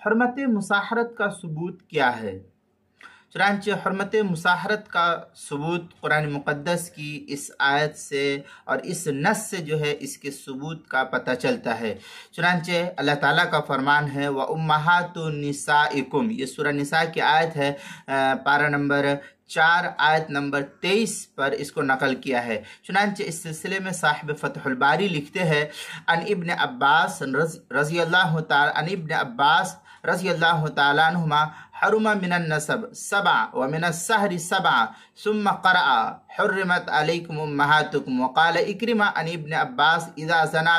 حرمت مساحرت کا ثبوت کیا ہے؟ چنانچہ حرمت مساحرت کا ثبوت قرآن مقدس کی اس آیت سے اور اس نص سے جو ہے اس کے ثبوت کا پتہ چلتا ہے۔ چنانچہ اللہ تعالیٰ کا فرمان ہے وَأُمَّهَاتُ نِسَائِكُمْ، یہ سورہ نساء کی آیت ہے، پارہ نمبر 4 آیت نمبر 23 پر اس کو نقل کیا ہے۔ چنانچہ اس سلسلے میں صاحب فتح الباری لکھتے ہیں عن ابن عباس رضی اللہ تعالیٰ عنہما حرم من النسب 7 ومن السحر 7 ثم قرأ حرمت علیکم امہاتکم وقال اکرمہ عن ابن عباس اذا زنا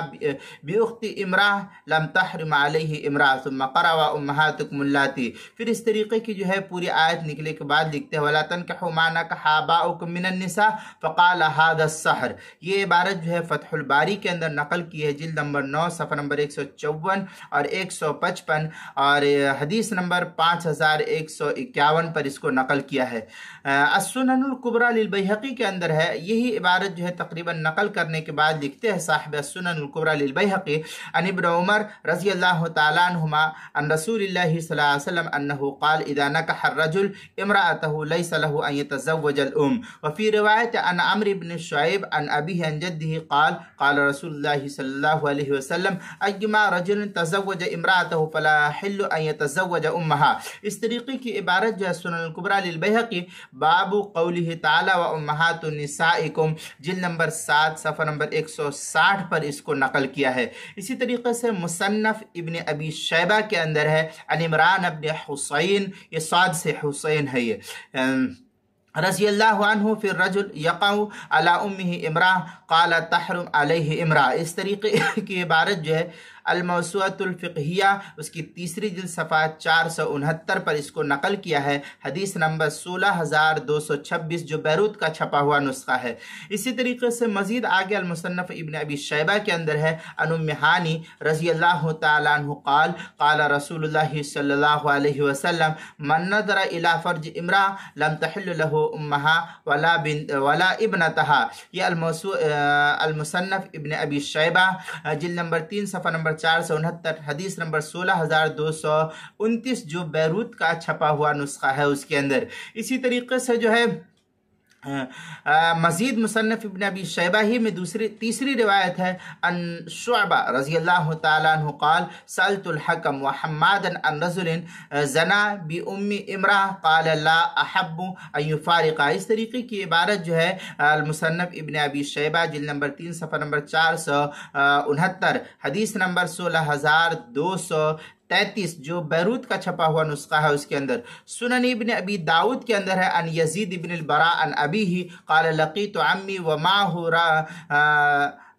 باخت امرأة لم تحرم علیہ امرأة ثم قرأ امہاتکم اللاتی۔ پھر اس طریقے کی جو ہے پوری آیت نکلے کے بعد لکھتے ہیں ولا تنکحوا ما نکح آباؤکم من النساء فقال هذا السحر۔ یہ عبارت جو ہے فتح الباری کے اندر نقل کی ہے، جلد نمبر 9 صفحہ نمبر 154 اور 155 اور حدیث نمبر 5151 پر اس کو نقل کیا ہے۔ السنن الکبریٰ للبیہقی کے اندر ہے، یہی عبارت جو ہے تقریباً نقل کرنے کے بعد لکھتے ہیں صاحب السنن الکبریٰ للبیہقی عن ابن عمر رضی اللہ تعالیٰ عنہما عن رسول اللہ صلی اللہ علیہ وسلم انہ قال اذا نکح الرجل امرأته ليس له ان يتزوج الام، وفي روایت عن عمرو بن شعیب عن ابیہ عن جدہ قال قال رسول اللہ صلی اللہ علیہ وسلم ایما رجل تزوج امرأته فلا يحل ان يتزوج امها۔ اس طریقے کی عبارت جو ہے سنن الکبریٰ للبیہقی باب قولہ تعالی و امہات نسائکم، جلد نمبر 7 صفحہ نمبر 160 پر اس کو نقل کیا ہے۔ اسی طریقے سے مصنف ابن ابی شیبہ کے اندر ہے عن عمران ابن حسین، یہ صاد سے حسین ہے، یہ رضی اللہ عنہ فی الرجل یقع علی امہ امرأة قال تحرم علیہ امرأة۔ اس طریقے کی عبارت جو ہے الموسوعۃ الفقہیہ اس کی تیسری جلد صفحہ 469 پر اس کو نقل کیا ہے، حدیث نمبر 16226 جو بیروت کا چھپا ہوا نسخہ ہے۔ اسی طریقے سے مزید آگے المصنف ابن ابی شیبہ کے اندر ہے عن ام ہانی رضی اللہ تعالیٰ عنہ قال قال رسول اللہ صلی اللہ علیہ وسلم من نظر الى فرج امرأة لم تحل له امها ولا ابنتها۔ یہ المصنف ابن ابی شیبہ جلد نمبر 3 صفحہ نمبر 469 حدیث نمبر 16229 جو بیروت کا چھپا ہوا نسخہ ہے اس کے اندر۔ اسی طریقے سے جو ہے مزید مصنف ابن ابی شیبہ ہی میں تیسری روایت ہے ان شعبہ رضی اللہ تعالیٰ عنہ قال سألت الحکم وحمادا عن رجل زنا بأم امرأة قال لا احب ان يفارقا۔ اس طریقے کی عبارت جو ہے المصنف ابن ابی شیبہ جلد نمبر 3 صفحہ نمبر 469 حدیث نمبر 16233 جو بیروت کا چھپا ہوا نسخہ ہے اس کے اندر۔ سنن ابن ابی داؤد کے اندر ہے ان یزید ابن البراء عن ابیہ قال لقیت عمی ومعه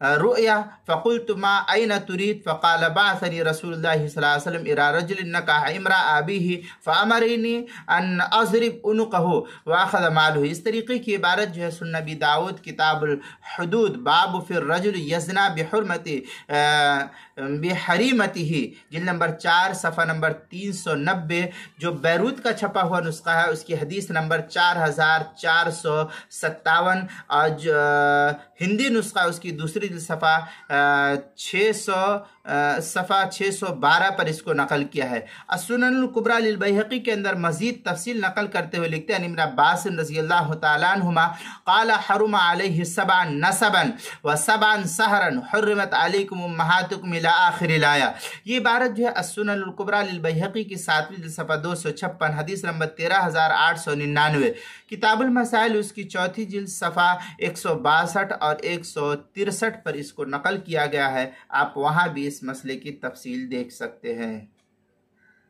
رؤیا فقلت ما أين تريد فقال بعثني رسول الله صلى الله عليه وسلم إلى رجل نكح امرأة أبيه فأمرني أن أضرب عنقه وأخذ ماله۔ اس طریقے کی عبارت جو ہے سنن ابی داؤد کتاب الحدود باب فی الرجل یزنا بحریمته جلد نمبر 4 صفحہ نمبر 390 جو بیروت کا چھپا ہوا نسخہ ہے اس کی حدیث نمبر 4457 اور ہندی نسخہ اس کی دوسری صفحہ 612 پر اس کو نقل کیا ہے۔ السنن الکبریٰ للبیہقی کے اندر مزید تفصیل نقل کرتے ہوئے لکھتے ہیں ابن عباس رضی اللہ تعالیٰ عنہما قال حرم علیہ 7 نسبا و7 سحرا حرمت علیکم امہاتکم الی آخر الآیہ۔ یہ عبارت جو ہے السنن الکبریٰ للبیہقی کی 7ویں صفحہ 256 حدیث نمبر 13899، کتاب المسائل اس کی 4تھی جلد صفحہ 162 اور 163 پر اس کو نقل کیا گیا ہے، آپ وہاں بھی اس مسئلے کی تفصیل دیکھ سکتے ہیں۔